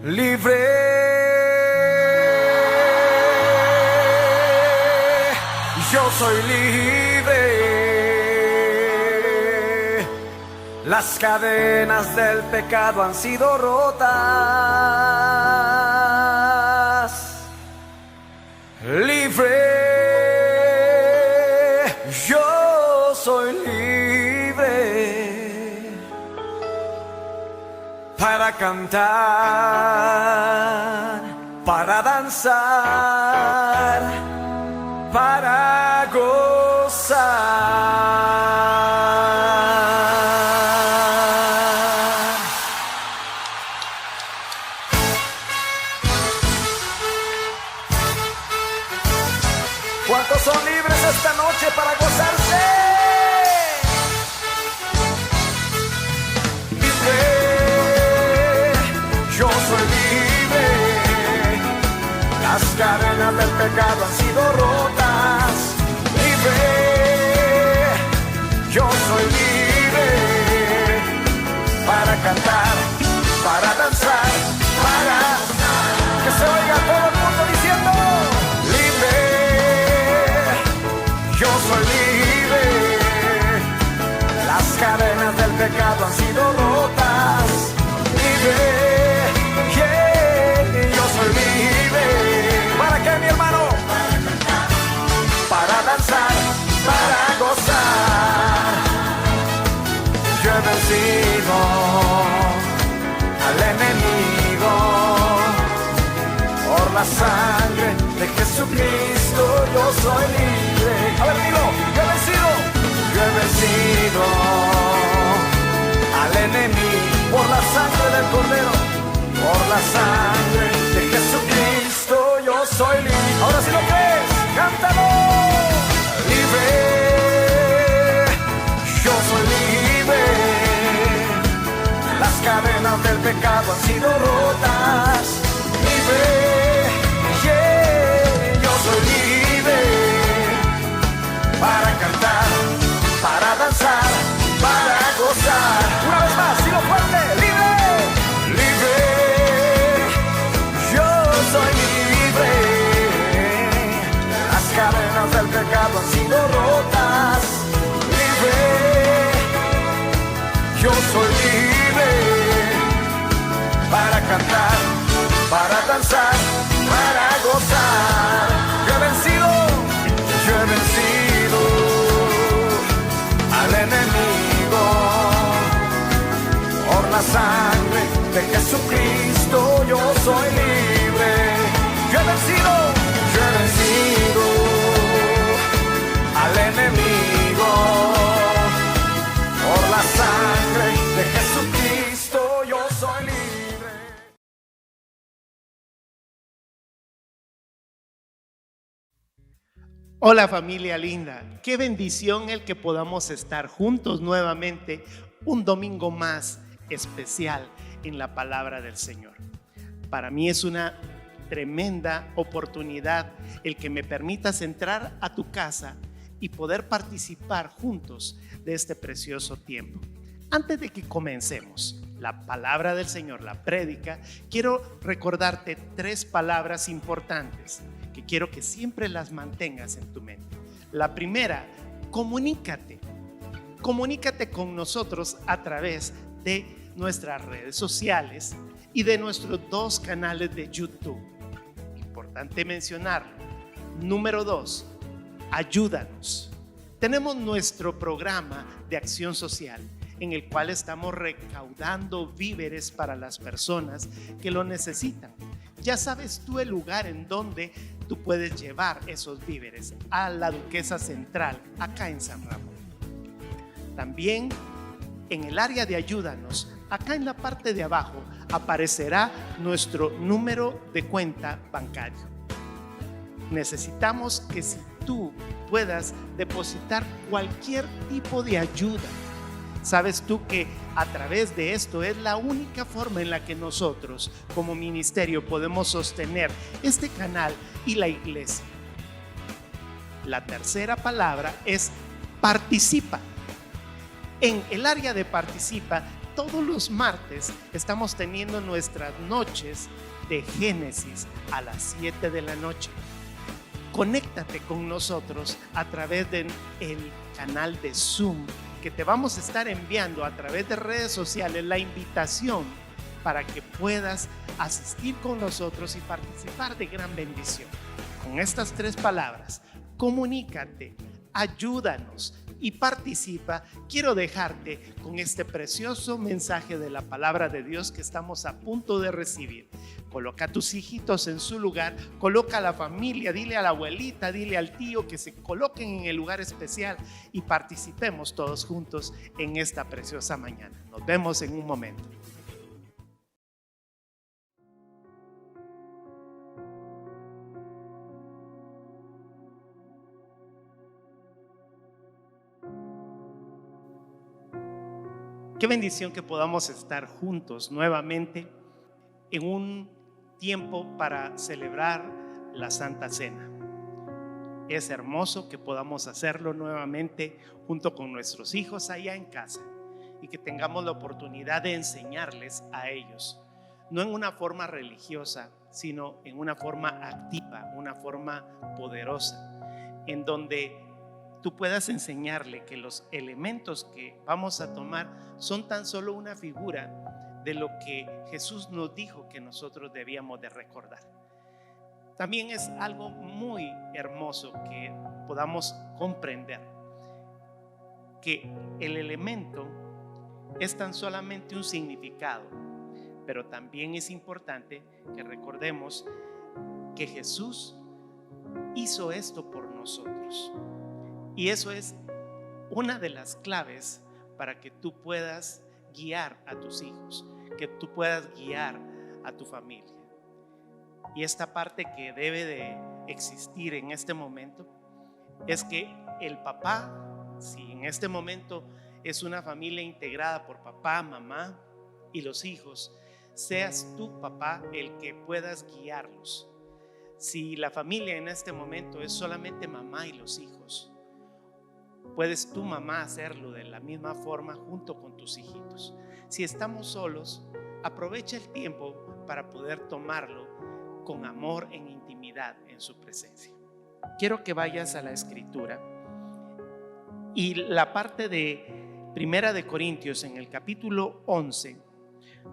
libre. Yo soy libre. Las cadenas del pecado han sido rotas. Libre. Yo soy libre para cantar, para danzar, para gozar. ¿Cuántos son libres esta noche para gozarse? Libre, yo soy libre. Las cadenas del pecado han sido rotas. Libre, yo soy libre para cantar, para danzar, para que se oiga todo el mundo diciendo: libre, yo soy libre. Las cadenas del pecado han sido rotas. Libre, yeah, yo soy libre. ¿Para qué, mi hermano? Para cantar, para danzar, para gozar. Yo he vencido al enemigo por la sangre de Jesucristo. Yo soy libre. A ver, dilo, yo he vencido. Yo he vencido al enemigo por la sangre del Cordero, por la sangre de Jesucristo. Yo soy libre. Ahora sí lo crees, cántalo. Libre, yo soy libre. Las cadenas del pecado han sido rotas. Libre, yeah, yo soy libre para cantar, para danzar, para gozar. Una vez más, si lo fuerte, libre, libre, yo soy libre. Las cadenas del pecado han sido rotas. Libre, yo soy libre para cantar, para danzar, para gozar. Yo he vencido al enemigo por la sangre de Jesucristo. Yo soy libre. Yo he vencido al enemigo por la sangre de Jesucristo. Yo soy libre. Hola familia linda, qué bendición el que podamos estar juntos nuevamente un domingo más especial en la palabra del Señor. Para mí es una tremenda oportunidad el que me permitas entrar a tu casa y poder participar juntos de este precioso tiempo. Antes de que comencemos la palabra del Señor, la prédica, quiero recordarte 3 palabras importantes que quiero que siempre las mantengas en tu mente. La primera, comunícate. Comunícate con nosotros a través de nuestras redes sociales y de nuestros 2 canales de YouTube. Importante mencionarlo. Número 2, ayúdanos. Tenemos nuestro programa de acción social en el cual estamos recaudando víveres para las personas que lo necesitan. Ya sabes tú el lugar en donde tú puedes llevar esos víveres: a la Duquesa Central, acá en San Ramón. También en el área de ayúdanos, acá en la parte de abajo aparecerá nuestro número de cuenta bancario. Necesitamos que si tú puedas depositar cualquier tipo de ayuda. Sabes tú que a través de esto es la única forma en la que nosotros como ministerio podemos sostener este canal y la iglesia. La tercera palabra es participa. En el área de participa todos los martes estamos teniendo nuestras noches de Génesis a las 7 de la noche. Conéctate con nosotros a través del canal de Zoom, que te vamos a estar enviando a través de redes sociales la invitación para que puedas asistir con nosotros y participar de gran bendición. Con estas 3 palabras: comunícate, ayúdanos y participa. Quiero dejarte con este precioso mensaje de la palabra de Dios que estamos a punto de recibir. Coloca a tus hijitos en su lugar, coloca a la familia, dile a la abuelita, dile al tío que se coloquen en el lugar especial y participemos todos juntos en esta preciosa mañana. Nos vemos en un momento. Qué bendición que podamos estar juntos nuevamente en un tiempo para celebrar la Santa Cena. Es hermoso que podamos hacerlo nuevamente junto con nuestros hijos allá en casa y que tengamos la oportunidad de enseñarles a ellos, no en una forma religiosa, sino en una forma activa, una forma poderosa, en donde tú puedas enseñarle que los elementos que vamos a tomar son tan solo una figura de lo que Jesús nos dijo que nosotros debíamos de recordar. También es algo muy hermoso que podamos comprender que el elemento es tan solamente un significado, pero también es importante que recordemos que Jesús hizo esto por nosotros. Y eso es una de las claves para que tú puedas guiar a tus hijos, que tú puedas guiar a tu familia. Y esta parte que debe de existir en este momento es que el papá, si en este momento es una familia integrada por papá, mamá y los hijos, seas tú, papá, el que puedas guiarlos. Si la familia en este momento es solamente mamá y los hijos, puedes tú, mamá, hacerlo de la misma forma junto con tus hijitos. Si estamos solos, aprovecha el tiempo para poder tomarlo con amor en intimidad en su presencia. Quiero que vayas a la escritura y la parte de Primera de Corintios en el capítulo 11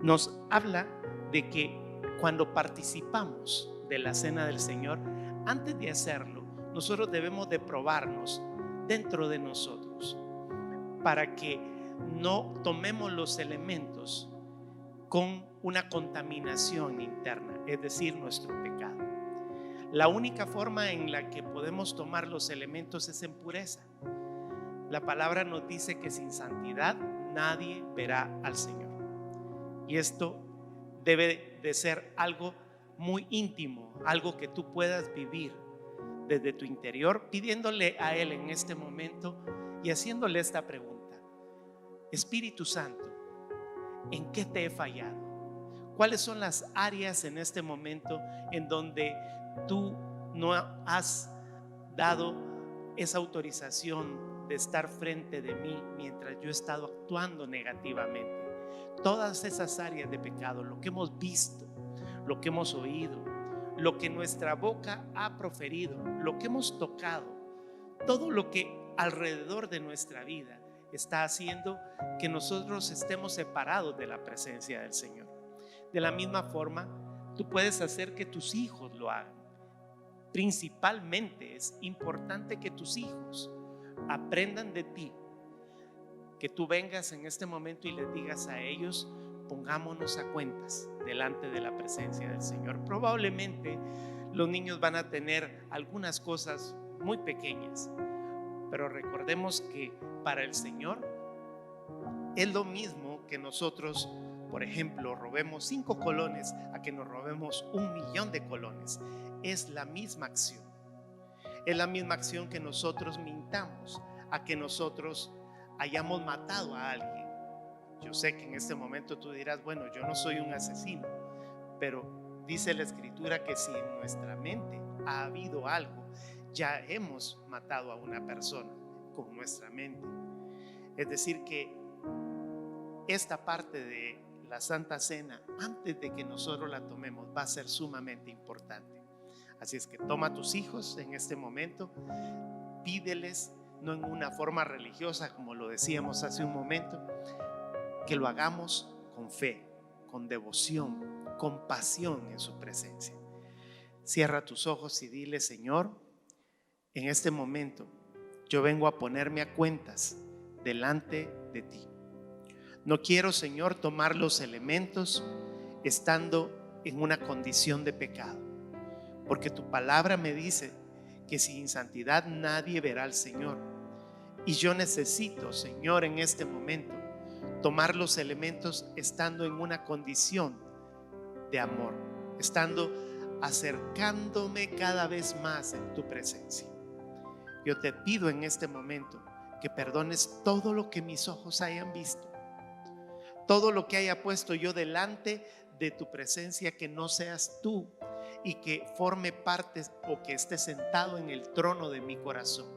nos habla de que cuando participamos de la cena del Señor, antes de hacerlo, nosotros debemos de probarnos dentro de nosotros para que no tomemos los elementos con una contaminación interna, es decir, nuestro pecado. La única forma en la que podemos tomar los elementos es en pureza. La palabra nos dice que sin santidad nadie verá al Señor. Y esto debe de ser algo muy íntimo, algo que tú puedas vivir desde tu interior, pidiéndole a Él en este momento y haciéndole esta pregunta: Espíritu Santo, ¿en qué te he fallado? ¿Cuáles son las áreas en este momento en donde tú no has dado esa autorización de estar frente de mí mientras yo he estado actuando negativamente? Todas esas áreas de pecado, lo que hemos visto, lo que hemos oído, lo que nuestra boca ha proferido, lo que hemos tocado, todo lo que alrededor de nuestra vida está haciendo que nosotros estemos separados de la presencia del Señor. De la misma forma, tú puedes hacer que tus hijos lo hagan. Principalmente es importante que tus hijos aprendan de ti, que tú vengas en este momento y les digas a ellos: pongámonos a cuentas delante de la presencia del Señor. Probablemente los niños van a tener algunas cosas muy pequeñas, pero recordemos que para el Señor es lo mismo que nosotros, por ejemplo, robemos 5 colones a que nos robemos 1,000,000 de colones. Es la misma acción. Es la misma acción que nosotros mintamos, a que nosotros hayamos matado a alguien. Yo sé que en este momento tú dirás: bueno, yo no soy un asesino, pero dice la Escritura que si en nuestra mente ha habido algo, ya hemos matado a una persona con nuestra mente. Es decir que esta parte de la Santa Cena, antes de que nosotros la tomemos, va a ser sumamente importante. Así es que toma a tus hijos en este momento, pídeles, no en una forma religiosa como lo decíamos hace un momento, que lo hagamos con fe, con devoción, con pasión en su presencia. Cierra tus ojos y dile: Señor, en este momento yo vengo a ponerme a cuentas delante de ti. No quiero, Señor, tomar los elementos estando en una condición de pecado, porque tu palabra me dice que sin santidad nadie verá al Señor. Y yo necesito, Señor, en este momento tomar los elementos estando en una condición de amor, estando acercándome cada vez más en tu presencia. Yo te pido en este momento que perdones todo lo que mis ojos hayan visto, todo lo que haya puesto yo delante de tu presencia que no seas tú, y que forme parte o que esté sentado en el trono de mi corazón.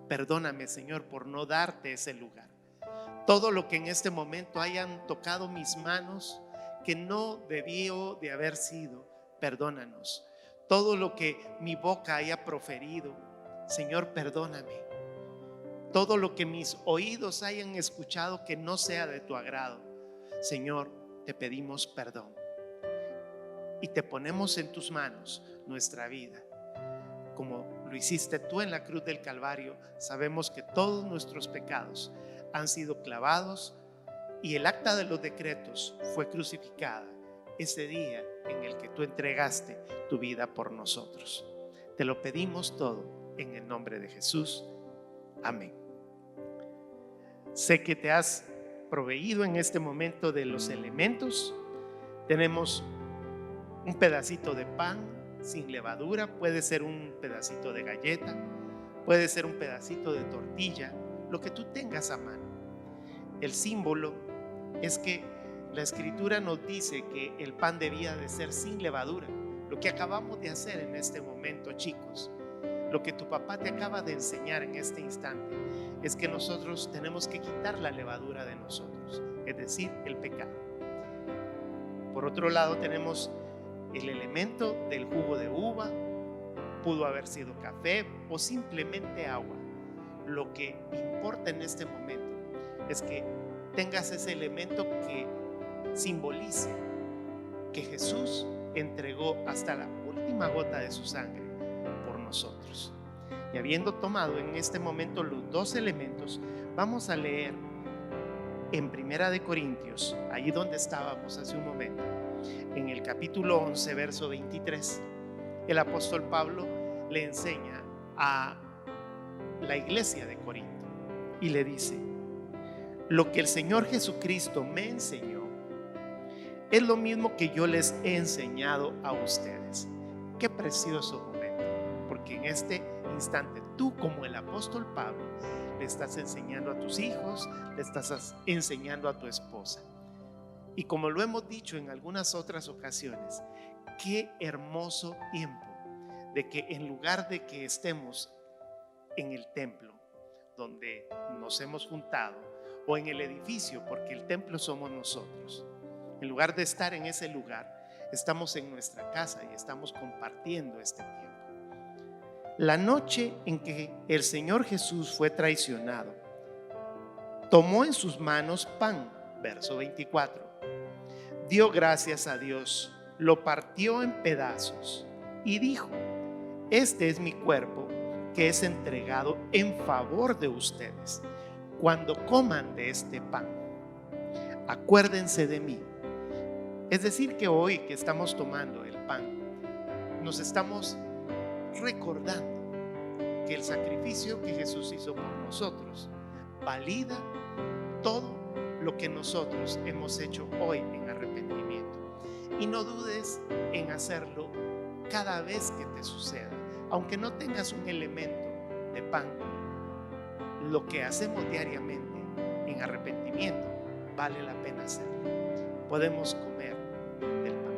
Perdóname, Señor, por no darte ese lugar. Todo lo que en este momento hayan tocado mis manos que no debió de haber sido, perdónanos. Todo lo que mi boca haya proferido, Señor, perdóname. Todo lo que mis oídos hayan escuchado que no sea de tu agrado, Señor, te pedimos perdón. Y te ponemos en tus manos nuestra vida. Como lo hiciste tú en la cruz del Calvario, sabemos que todos nuestros pecados han sido clavados y el acta de los decretos fue crucificada ese día en el que tú entregaste tu vida por nosotros. Te lo pedimos todo en el nombre de Jesús. Amén. Sé que te has proveído en este momento de los elementos. Tenemos un pedacito de pan sin levadura, puede ser un pedacito de galleta, puede ser un pedacito de tortilla, lo que tú tengas a mano. El símbolo es que la Escritura nos dice que el pan debía de ser sin levadura. Lo que acabamos de hacer en este momento, chicos, lo que tu papá te acaba de enseñar en este instante, es que nosotros tenemos que quitar la levadura de nosotros, es decir, el pecado. Por otro lado, tenemos el elemento del jugo de uva, pudo haber sido café o simplemente agua. Lo que importa en este momento es que tengas ese elemento que simbolice que Jesús entregó hasta la última gota de su sangre por nosotros. Y habiendo tomado en este momento los dos elementos, vamos a leer en Primera de Corintios, ahí donde estábamos hace un momento, en el capítulo 11, verso 23, el apóstol Pablo le enseña a la iglesia de Corinto y le dice: lo que el Señor Jesucristo me enseñó es lo mismo que yo les he enseñado a ustedes. Qué precioso momento, porque en este instante tú, como el apóstol Pablo, le estás enseñando a tus hijos, le estás enseñando a tu esposa. Y como lo hemos dicho en algunas otras ocasiones, qué hermoso tiempo de que en lugar de que estemos en el templo donde nos hemos juntado, o en el edificio, porque el templo somos nosotros, en lugar de estar en ese lugar, estamos en nuestra casa y estamos compartiendo este tiempo. La noche en que el Señor Jesús fue traicionado, tomó en sus manos pan, verso 24, dio gracias a Dios, lo partió en pedazos y dijo: este es mi cuerpo que es entregado en favor de ustedes. Cuando coman de este pan, acuérdense de mí. Es decir, que hoy que estamos tomando el pan, nos estamos recordando que el sacrificio que Jesús hizo por nosotros valida todo lo que nosotros hemos hecho hoy en arrepentimiento. Y no dudes en hacerlo cada vez que te suceda, aunque no tengas un elemento de pan. Lo que hacemos diariamente en arrepentimiento vale la pena hacerlo. Podemos comer del pan.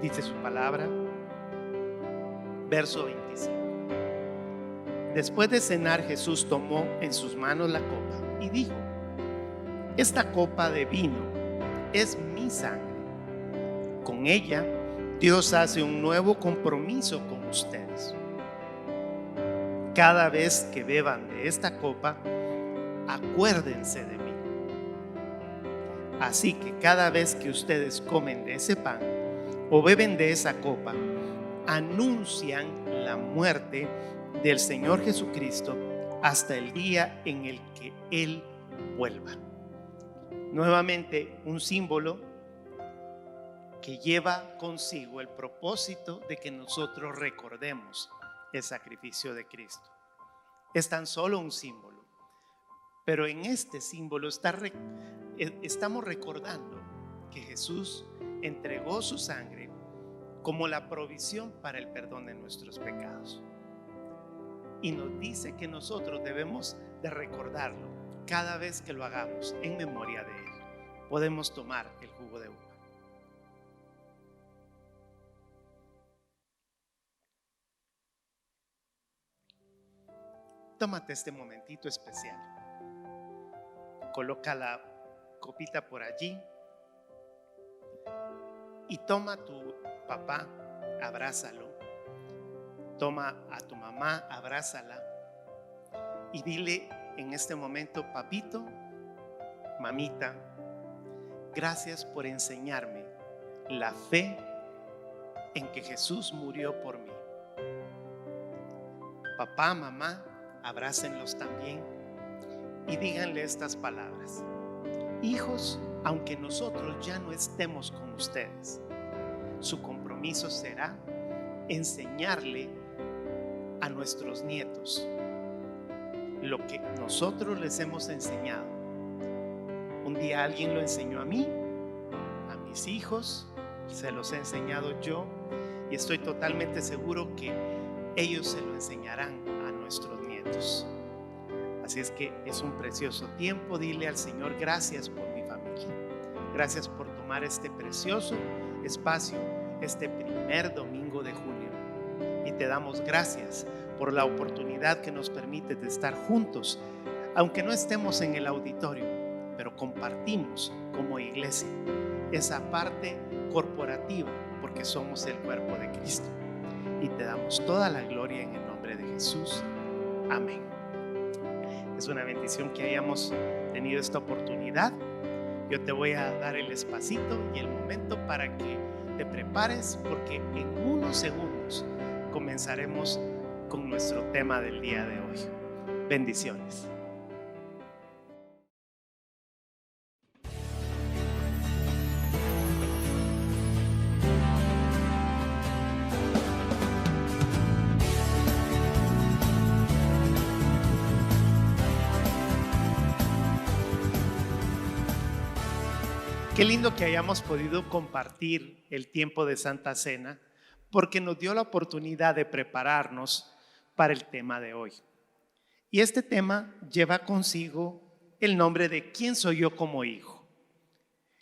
Dice su palabra, verso 25. Después de cenar, Jesús tomó en sus manos la copa y dijo: esta copa de vino es mi sangre. Con ella, Dios hace un nuevo compromiso con ustedes. Cada vez que beban de esta copa, acuérdense de mí. Así que cada vez que ustedes comen de ese pan o beben de esa copa, anuncian la muerte del Señor Jesucristo hasta el día en el que Él vuelva. Nuevamente, un símbolo que lleva consigo el propósito de que nosotros recordemos el sacrificio de Cristo. Es tan solo un símbolo, pero en este símbolo estamos recordando que Jesús entregó su sangre como la provisión para el perdón de nuestros pecados. Y nos dice que nosotros debemos de recordarlo cada vez que lo hagamos en memoria de Él. Podemos tomar el jugo de uva. Tómate este momentito especial. Coloca la copita por allí y toma a tu papá, abrázalo. Toma a tu mamá, abrázala y dile en este momento: papito, mamita, gracias por enseñarme la fe en que Jesús murió por mí. Papá, mamá, abrácenlos también y díganle estas palabras: hijos, aunque nosotros ya no estemos con ustedes, su compromiso será enseñarle a nuestros nietos lo que nosotros les hemos enseñado. Un día alguien lo enseñó a mí, a mis hijos, se los he enseñado yo, y estoy totalmente seguro que ellos se lo enseñarán a nuestros nietos. Así es que es un precioso tiempo. Dile al Señor: gracias por mi familia, gracias por tomar este precioso espacio este primer domingo de junio, y te damos gracias por la oportunidad que nos permite de estar juntos, aunque no estemos en el auditorio, pero compartimos como iglesia esa parte corporativa, porque somos el cuerpo de Cristo, y te damos toda la gloria en el nombre de Jesús. Amén. Es una bendición que hayamos tenido esta oportunidad. Yo te voy a dar el espacito y el momento para que te prepares, porque en unos segundos comenzaremos con nuestro tema del día de hoy. Bendiciones. Qué lindo que hayamos podido compartir el tiempo de Santa Cena, porque nos dio la oportunidad de prepararnos para el tema de hoy. Y este tema lleva consigo el nombre de ¿quién soy yo como hijo?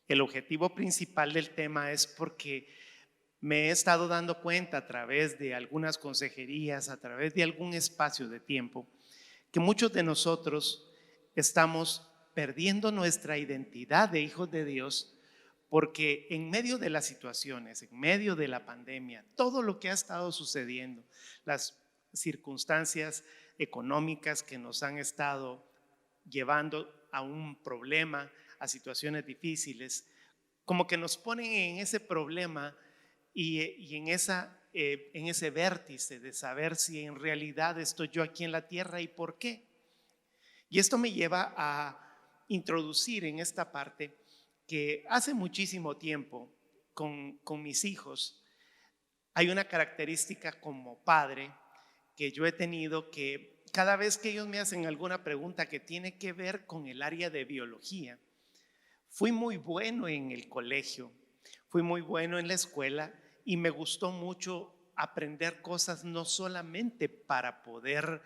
El objetivo principal del tema es porque me he estado dando cuenta a través de algunas consejerías, a través de algún espacio de tiempo, que muchos de nosotros estamos perdiendo nuestra identidad de hijos de Dios, porque en medio de las situaciones, en medio de la pandemia, todo lo que ha estado sucediendo, las circunstancias económicas que nos han estado llevando a un problema, a situaciones difíciles, como que nos ponen en ese problema y en ese vértice de saber si en realidad estoy yo aquí en la tierra y por qué. Y esto me lleva a introducir en esta parte que hace muchísimo tiempo con mis hijos hay una característica como padre que yo he tenido, que cada vez que ellos me hacen alguna pregunta que tiene que ver con el área de biología, fui muy bueno en el colegio, fui muy bueno en la escuela y me gustó mucho aprender cosas, no solamente para poder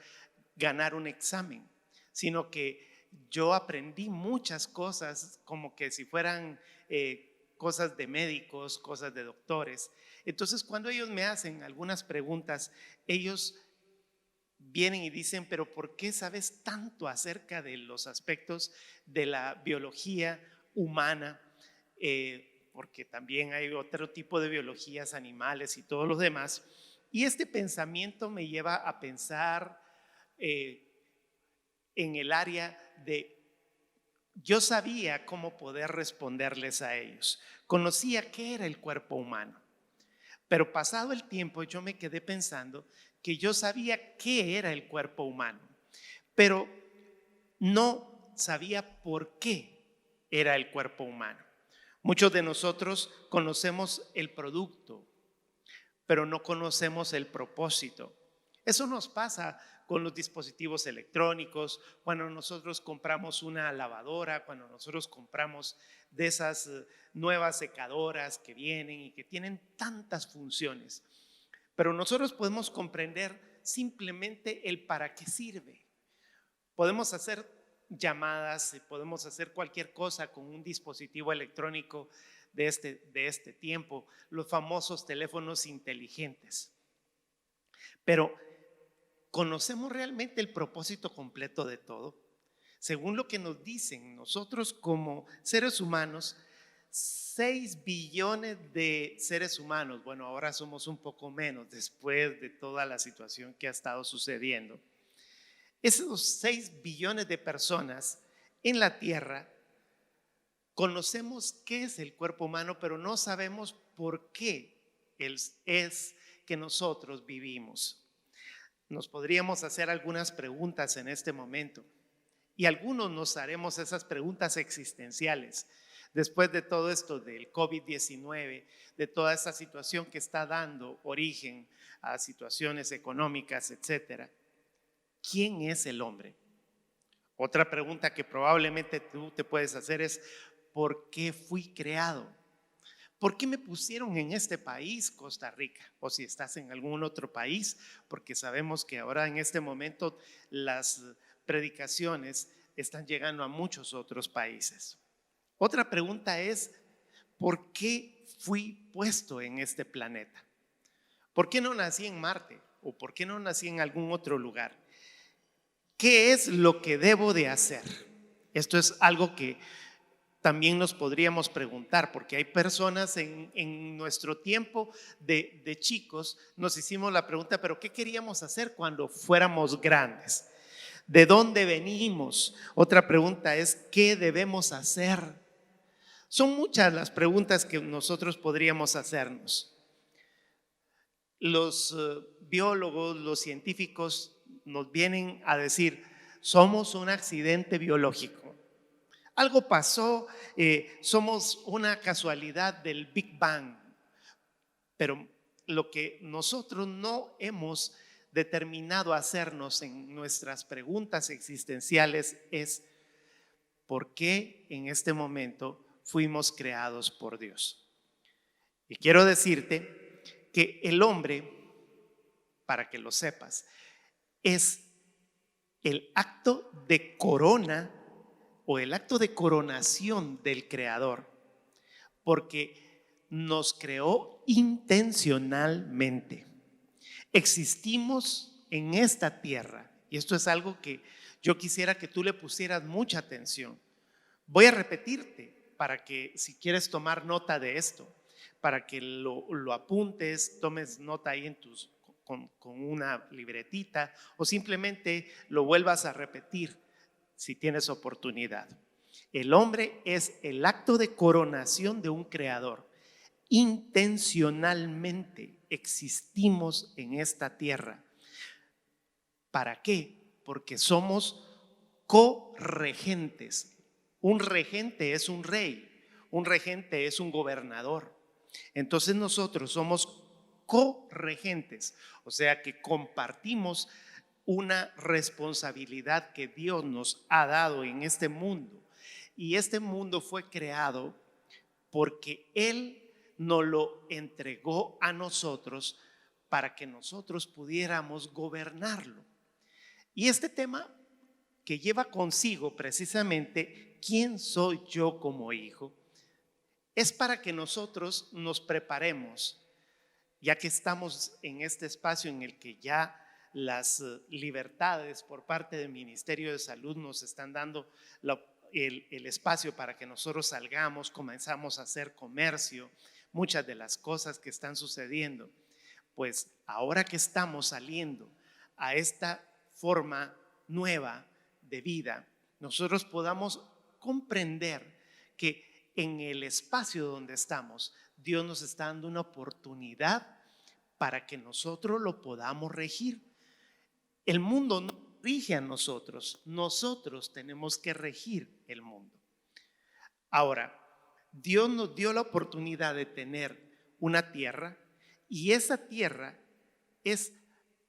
ganar un examen, sino que yo aprendí muchas cosas como que si fueran cosas de médicos, cosas de doctores. Entonces, cuando ellos me hacen algunas preguntas, ellos vienen y dicen, pero ¿por qué sabes tanto acerca de los aspectos de la biología humana? Porque también hay otro tipo de biologías animales y todos los demás. Y este pensamiento me lleva a pensar en el área de, yo sabía cómo poder responderles a ellos, conocía qué era el cuerpo humano, pero pasado el tiempo yo me quedé pensando que yo sabía qué era el cuerpo humano, pero no sabía por qué era el cuerpo humano. Muchos de nosotros conocemos el producto, pero no conocemos el propósito. Eso nos pasa con los dispositivos electrónicos, cuando nosotros compramos una lavadora, cuando nosotros compramos de esas nuevas secadoras que vienen y que tienen tantas funciones. Pero nosotros podemos comprender simplemente el para qué sirve. Podemos hacer llamadas, podemos hacer cualquier cosa con un dispositivo electrónico de este tiempo, los famosos teléfonos inteligentes. Pero ¿conocemos realmente el propósito completo de todo? Según lo que nos dicen, nosotros como seres humanos, 6 billones de seres humanos, bueno, ahora somos un poco menos después de toda la situación que ha estado sucediendo. Esos 6 billones de personas en la Tierra, conocemos qué es el cuerpo humano, pero no sabemos por qué es que nosotros vivimos. Nos podríamos hacer algunas preguntas en este momento y algunos nos haremos esas preguntas existenciales después de todo esto del COVID-19, de toda esta situación que está dando origen a situaciones económicas, etcétera. ¿Quién es el hombre? Otra pregunta que probablemente tú te puedes hacer es, ¿por qué fui creado? ¿Por qué me pusieron en este país, Costa Rica? O si estás en algún otro país, porque sabemos que ahora en este momento las predicaciones están llegando a muchos otros países. Otra pregunta es, ¿por qué fui puesto en este planeta? ¿Por qué no nací en Marte? ¿O por qué no nací en algún otro lugar? ¿Qué es lo que debo de hacer? Esto es algo que también nos podríamos preguntar, porque hay personas en nuestro tiempo de chicos, nos hicimos la pregunta, pero ¿qué queríamos hacer cuando fuéramos grandes? ¿De dónde venimos? Otra pregunta es, ¿qué debemos hacer? Son muchas las preguntas que nosotros podríamos hacernos. Los biólogos, los científicos nos vienen a decir, somos un accidente biológico. Algo pasó, somos una casualidad del Big Bang, pero lo que nosotros no hemos determinado hacernos en nuestras preguntas existenciales es ¿por qué en este momento fuimos creados por Dios? Y quiero decirte que el hombre, para que lo sepas, es el acto de corona o el acto de coronación del Creador, porque nos creó intencionalmente. Existimos en esta tierra, y esto es algo que yo quisiera que tú le pusieras mucha atención. Voy a repetirte para que, si quieres tomar nota de esto, para que lo apuntes, tomes nota ahí con una libretita o simplemente lo vuelvas a repetir si tienes oportunidad. El hombre es el acto de coronación de un creador. Intencionalmente existimos en esta tierra. ¿Para qué? Porque somos corregentes. Un regente es un rey, un regente es un gobernador. Entonces nosotros somos corregentes, o sea que compartimos una responsabilidad que Dios nos ha dado en este mundo. Y este mundo fue creado porque Él nos lo entregó a nosotros para que nosotros pudiéramos gobernarlo. Y este tema que lleva consigo precisamente quién soy yo como hijo, es para que nosotros nos preparemos, ya que estamos en este espacio en el que ya las libertades por parte del Ministerio de Salud nos están dando el espacio para que nosotros salgamos, comenzamos a hacer comercio, muchas de las cosas que están sucediendo. Pues ahora que estamos saliendo a esta forma nueva de vida, nosotros podamos comprender que en el espacio donde estamos, Dios nos está dando una oportunidad para que nosotros lo podamos regir. El mundo no rige a nosotros, nosotros tenemos que regir el mundo. Ahora, Dios nos dio la oportunidad de tener una tierra, y esa tierra es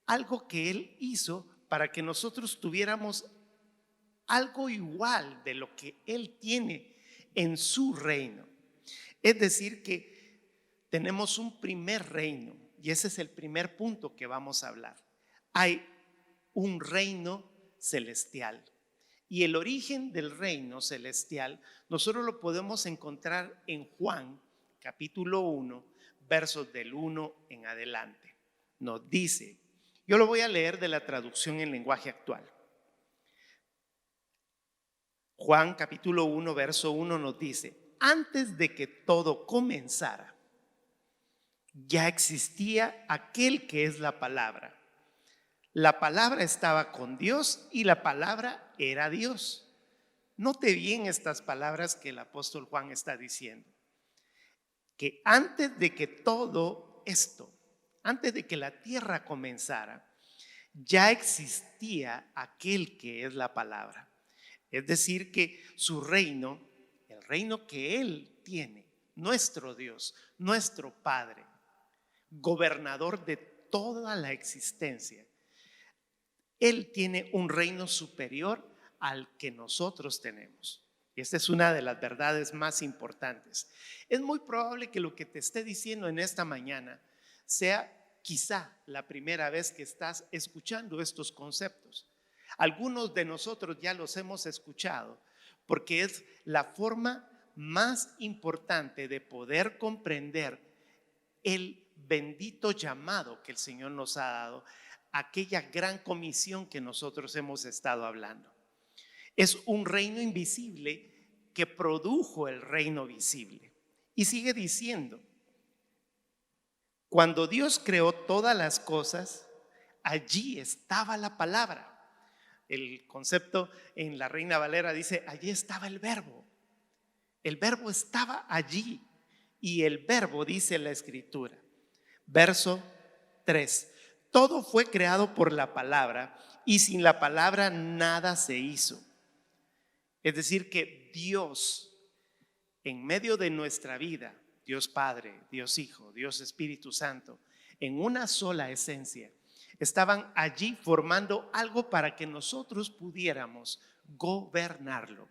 algo que Él hizo para que nosotros tuviéramos algo igual de lo que Él tiene en su reino. Es decir, que tenemos un primer reino, y ese es el primer punto que vamos a hablar. Hay un reino celestial, y el origen del reino celestial nosotros lo podemos encontrar en Juan capítulo 1, versos del 1 en adelante. Nos dice, yo lo voy a leer de la traducción en lenguaje actual. Juan capítulo 1, verso 1 nos dice: antes de que todo comenzara, ya existía aquel que es la palabra. La palabra estaba con Dios y la palabra era Dios. Note bien estas palabras que el apóstol Juan está diciendo. Que antes de que todo esto, antes de que la tierra comenzara, ya existía aquel que es la palabra. Es decir, que su reino, el reino que Él tiene, nuestro Dios, nuestro Padre, gobernador de toda la existencia, Él tiene un reino superior al que nosotros tenemos. Y esta es una de las verdades más importantes. Es muy probable que lo que te esté diciendo en esta mañana sea quizá la primera vez que estás escuchando estos conceptos. Algunos de nosotros ya los hemos escuchado porque es la forma más importante de poder comprender el bendito llamado que el Señor nos ha dado, aquella gran comisión que nosotros hemos estado hablando. Es un reino invisible que produjo el reino visible. Y sigue diciendo, cuando Dios creó todas las cosas, allí estaba la palabra. El concepto en la Reina Valera dice, allí estaba el verbo. El verbo estaba allí. Y el verbo, dice la Escritura, verso 3, todo fue creado por la palabra y sin la palabra nada se hizo. Es decir, que Dios, en medio de nuestra vida, Dios Padre, Dios Hijo, Dios Espíritu Santo, en una sola esencia, estaban allí formando algo para que nosotros pudiéramos gobernarlo.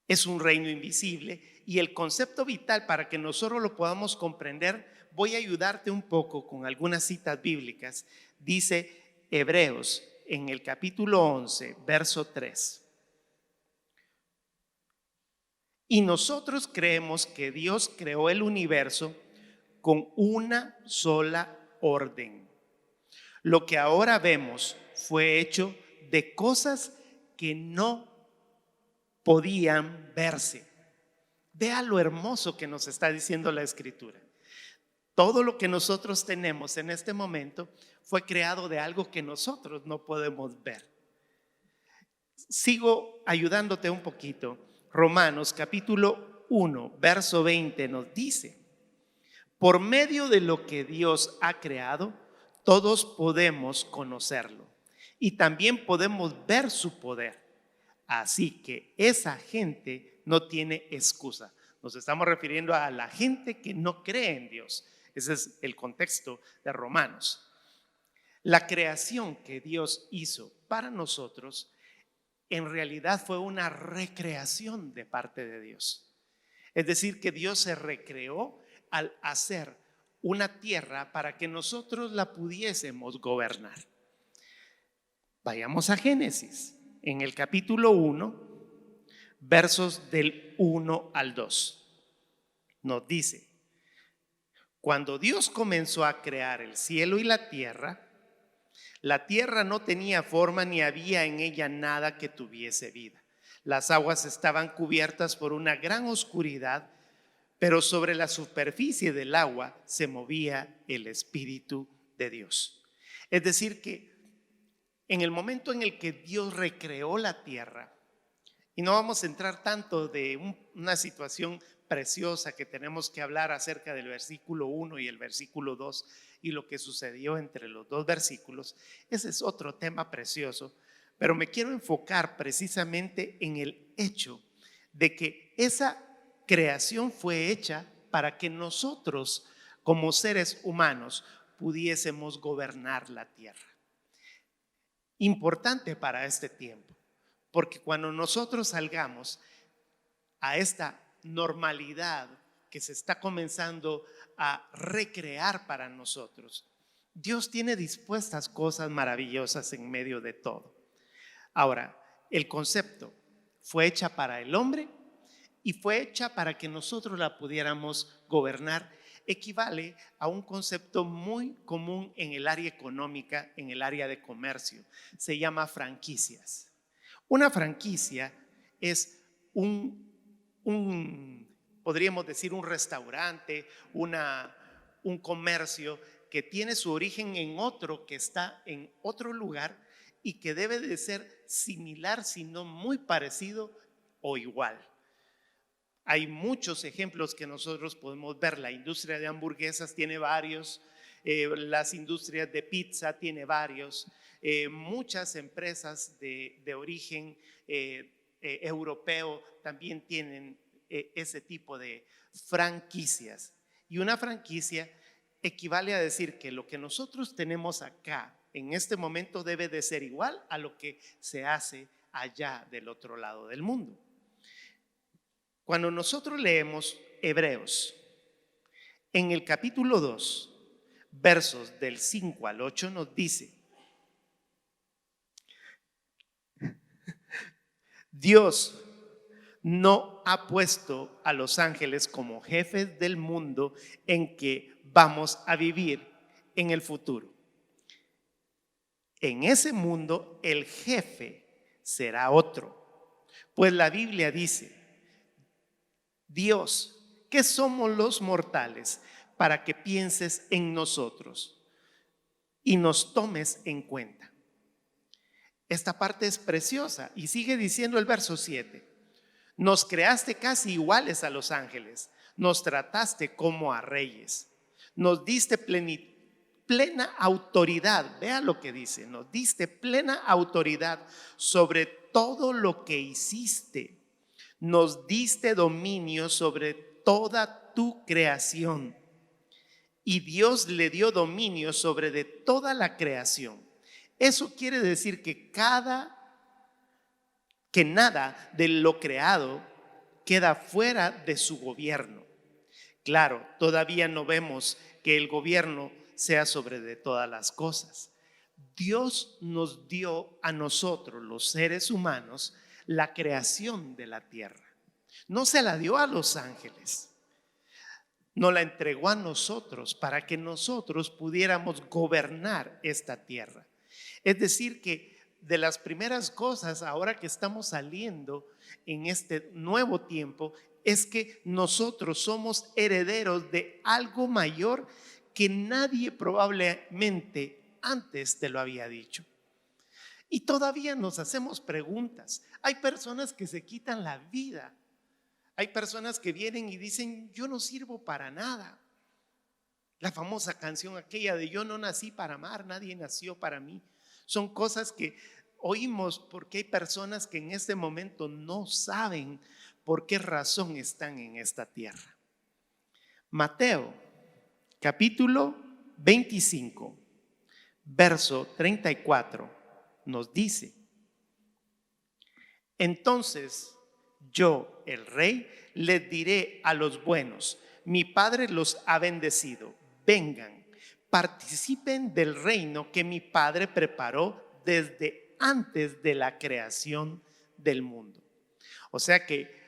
Es un reino invisible y el concepto vital para que nosotros lo podamos comprender, voy a ayudarte un poco con algunas citas bíblicas. Dice Hebreos en el capítulo 11, verso 3. Y nosotros creemos que Dios creó el universo con una sola orden. Lo que ahora vemos fue hecho de cosas que no podían verse. Vea lo hermoso que nos está diciendo la Escritura. Todo lo que nosotros tenemos en este momento fue creado de algo que nosotros no podemos ver. Sigo ayudándote un poquito. Romanos capítulo 1, verso 20 nos dice, por medio de lo que Dios ha creado, todos podemos conocerlo y también podemos ver su poder. Así que esa gente no tiene excusa. Nos estamos refiriendo a la gente que no cree en Dios. Ese es el contexto de Romanos. La creación que Dios hizo para nosotros en realidad fue una recreación de parte de Dios. Es decir, que Dios se recreó al hacer una tierra para que nosotros la pudiésemos gobernar. Vayamos a Génesis, en el capítulo 1, versos del 1 al 2. nos dice: cuando Dios comenzó a crear el cielo y la tierra no tenía forma ni había en ella nada que tuviese vida. Las aguas estaban cubiertas por una gran oscuridad, pero sobre la superficie del agua se movía el Espíritu de Dios. Es decir, que en el momento en el que Dios recreó la tierra, y no vamos a entrar tanto de una situación preciosa que tenemos que hablar acerca del versículo 1 y el versículo 2 y lo que sucedió entre los dos versículos, ese es otro tema precioso, pero me quiero enfocar precisamente en el hecho de que esa creación fue hecha para que nosotros, como seres humanos, pudiésemos gobernar la tierra. Importante para este tiempo, porque cuando nosotros salgamos a esta normalidad que se está comenzando a recrear para nosotros, Dios tiene dispuestas cosas maravillosas en medio de todo. Ahora, el concepto fue hecha para el hombre y fue hecha para que nosotros la pudiéramos gobernar. Equivale a un concepto muy común en el área económica, en el área de comercio. Se llama franquicias. Una franquicia es podríamos decir, un restaurante, un comercio que tiene su origen en otro, que está en otro lugar y que debe de ser similar, sino muy parecido o igual. Hay muchos ejemplos que nosotros podemos ver. La industria de hamburguesas tiene varios, las industrias de pizza tiene varios, muchas empresas de origen europeo también tienen ese tipo de franquicias. Y una franquicia equivale a decir que lo que nosotros tenemos acá en este momento debe de ser igual a lo que se hace allá del otro lado del mundo. Cuando nosotros leemos Hebreos, en el capítulo 2, versos del 5 al 8 nos dice: Dios no ha puesto a los ángeles como jefes del mundo en que vamos a vivir en el futuro. En ese mundo el jefe será otro, pues la Biblia dice: Dios, ¿qué somos los mortales para que pienses en nosotros y nos tomes en cuenta? Esta parte es preciosa y sigue diciendo el verso 7: nos creaste casi iguales a los ángeles, nos trataste como a reyes, nos diste plena autoridad. Vea lo que dice: nos diste plena autoridad sobre todo lo que hiciste, nos diste dominio sobre toda tu creación. Y Dios le dio dominio sobre de toda la creación. Eso quiere decir que nada de lo creado queda fuera de su gobierno. Claro, todavía no vemos que el gobierno sea sobre de todas las cosas. Dios nos dio a nosotros, los seres humanos, la creación de la tierra. No se la dio a los ángeles, nos la entregó a nosotros para que nosotros pudiéramos gobernar esta tierra. Es decir, que de las primeras cosas ahora que estamos saliendo en este nuevo tiempo es que nosotros somos herederos de algo mayor que nadie probablemente antes te lo había dicho. Y todavía nos hacemos preguntas. Hay personas que se quitan la vida. Hay personas que vienen y dicen: yo no sirvo para nada. La famosa canción aquella de yo no nací para amar, nadie nació para mí. Son cosas que oímos porque hay personas que en este momento no saben por qué razón están en esta tierra. Mateo, capítulo 25, verso 34, nos dice: entonces yo, el rey, les diré a los buenos: mi Padre los ha bendecido. Vengan, participen del reino que mi Padre preparó desde antes de la creación del mundo. O sea que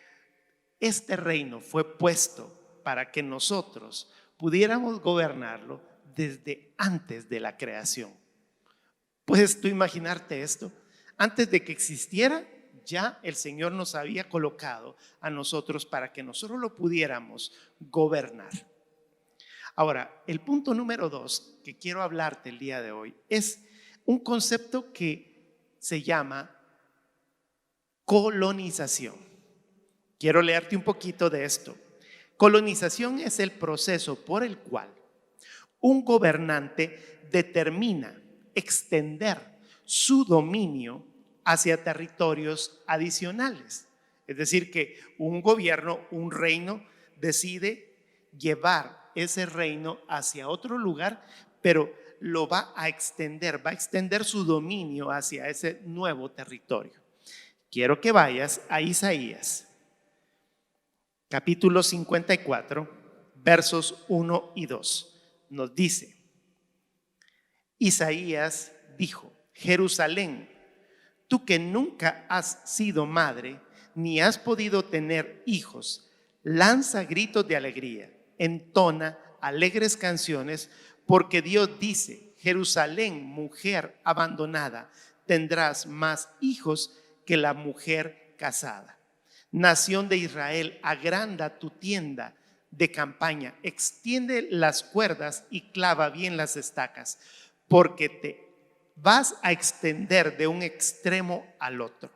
este reino fue puesto para que nosotros pudiéramos gobernarlo desde antes de la creación. ¿Puedes tú imaginarte esto? Antes de que existiera, ya el Señor nos había colocado a nosotros para que nosotros lo pudiéramos gobernar. Ahora, el punto número 2 que quiero hablarte el día de hoy es un concepto que se llama colonización. Quiero leerte un poquito de esto. Colonización es el proceso por el cual un gobernante determina extender su dominio hacia territorios adicionales. Es decir, que un gobierno, un reino, decide llevar ese reino hacia otro lugar, pero lo va a extender su dominio hacia ese nuevo territorio. Quiero que vayas a Isaías, capítulo 54, versos 1 y 2. Nos dice, Isaías dijo: Jerusalén, tú que nunca has sido madre, ni has podido tener hijos, lanza gritos de alegría, entona alegres canciones, porque Dios dice: Jerusalén, mujer abandonada, tendrás más hijos que la mujer casada. Nación de Israel, agranda tu tienda de campaña, extiende las cuerdas y clava bien las estacas, porque te vas a extender de un extremo al otro.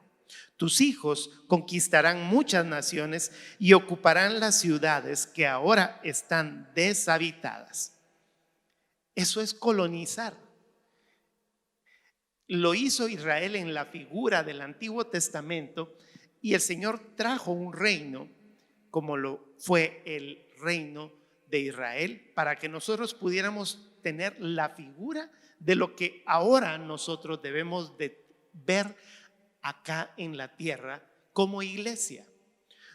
Tus hijos conquistarán muchas naciones y ocuparán las ciudades que ahora están deshabitadas. Eso es colonizar. Lo hizo Israel en la figura del Antiguo Testamento, y el Señor trajo un reino como lo fue el reino de Israel, para que nosotros pudiéramos tener la figura de lo que ahora nosotros debemos de ver acá en la tierra como iglesia.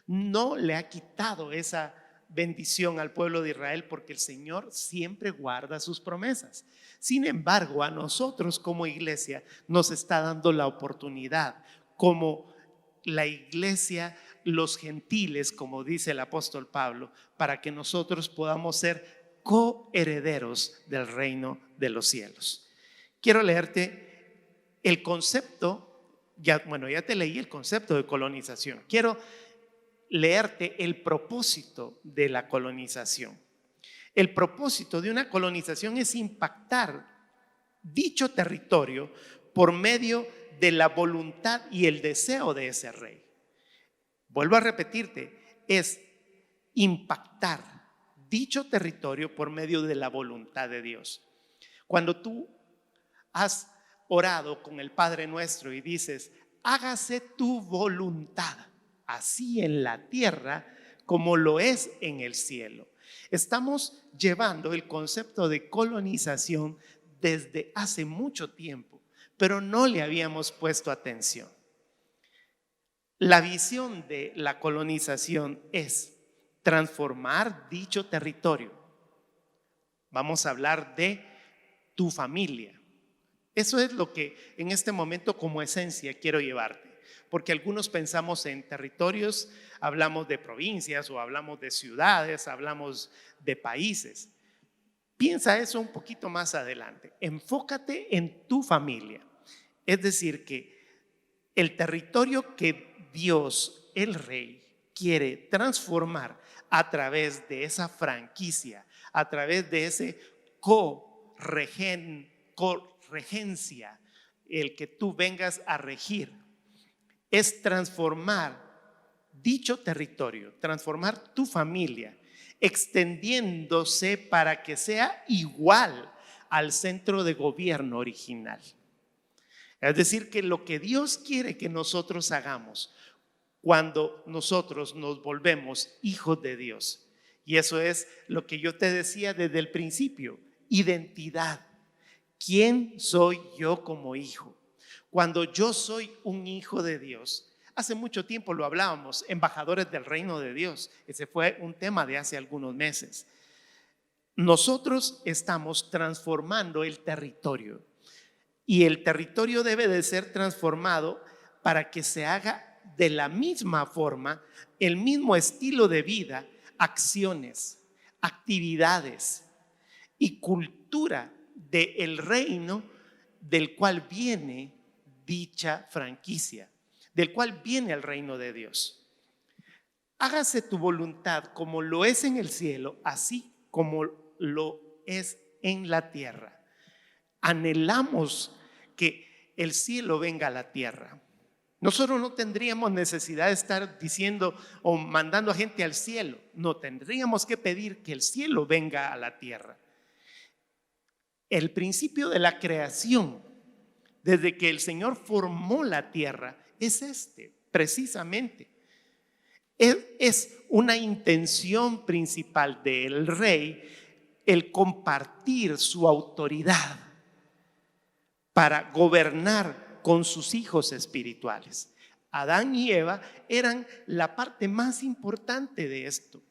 No le ha quitado esa bendición al pueblo de Israel, porque el Señor siempre guarda sus promesas. Sin embargo, a nosotros como iglesia nos está dando la oportunidad, como la iglesia, los gentiles, como dice el apóstol Pablo, para que nosotros podamos ser coherederos del reino de los cielos. Quiero leerte el concepto, ya te leí el concepto de colonización. Quiero leerte el propósito de la colonización. El propósito de una colonización es impactar dicho territorio por medio de la voluntad y el deseo de ese rey. Vuelvo a repetirte, es impactar dicho territorio por medio de la voluntad de Dios. Cuando tú has orado con el Padre Nuestro y dices: hágase tu voluntad, así en la tierra como lo es en el cielo. Estamos llevando el concepto de colonización desde hace mucho tiempo, pero no le habíamos puesto atención. La visión de la colonización es transformar dicho territorio. Vamos a hablar de tu familia. Eso es lo que en este momento como esencia quiero llevarte, porque algunos pensamos en territorios, hablamos de provincias o hablamos de ciudades, hablamos de países. Piensa eso un poquito más adelante. Enfócate en tu familia. Es decir, que el territorio que Dios, el Rey, quiere transformar a través de esa franquicia, a través de ese corregencia, el que tú vengas a regir, es transformar dicho territorio, transformar tu familia, extendiéndose para que sea igual al centro de gobierno original. Es decir, que lo que Dios quiere que nosotros hagamos cuando nosotros nos volvemos hijos de Dios, y eso es lo que yo te decía desde el principio: identidad. ¿Quién soy yo como hijo? Cuando yo soy un hijo de Dios, hace mucho tiempo lo hablábamos, embajadores del reino de Dios. Ese fue un tema de hace algunos meses. Nosotros estamos transformando el territorio, y el territorio debe de ser transformado para que se haga de la misma forma, el mismo estilo de vida acciones, actividades y cultura del reino del cual viene dicha franquicia, del cual viene el reino de Dios. Hágase tu voluntad como lo es en el cielo, así como lo es en la tierra. Anhelamos que el cielo venga a la tierra. Nosotros no tendríamos necesidad de estar diciendo o mandando a gente al cielo. No, tendríamos que pedir que el cielo venga a la tierra. El principio de la creación, desde que el Señor formó la tierra, es precisamente. Es una intención principal del rey el compartir su autoridad para gobernar con sus hijos espirituales. Adán y Eva eran la parte más importante de esto.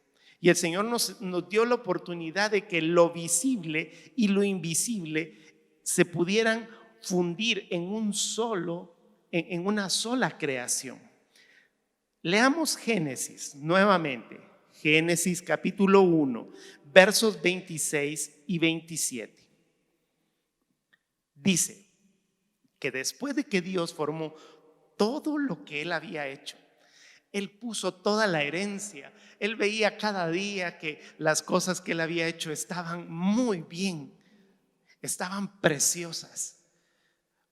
Y el Señor nos dio la oportunidad de que lo visible y lo invisible se pudieran fundir en una sola creación. Leamos Génesis nuevamente. Génesis capítulo 1, versos 26 y 27. Dice que después de que Dios formó todo lo que Él había hecho, Él puso toda la herencia. Él veía cada día que las cosas que Él había hecho estaban muy bien, estaban preciosas.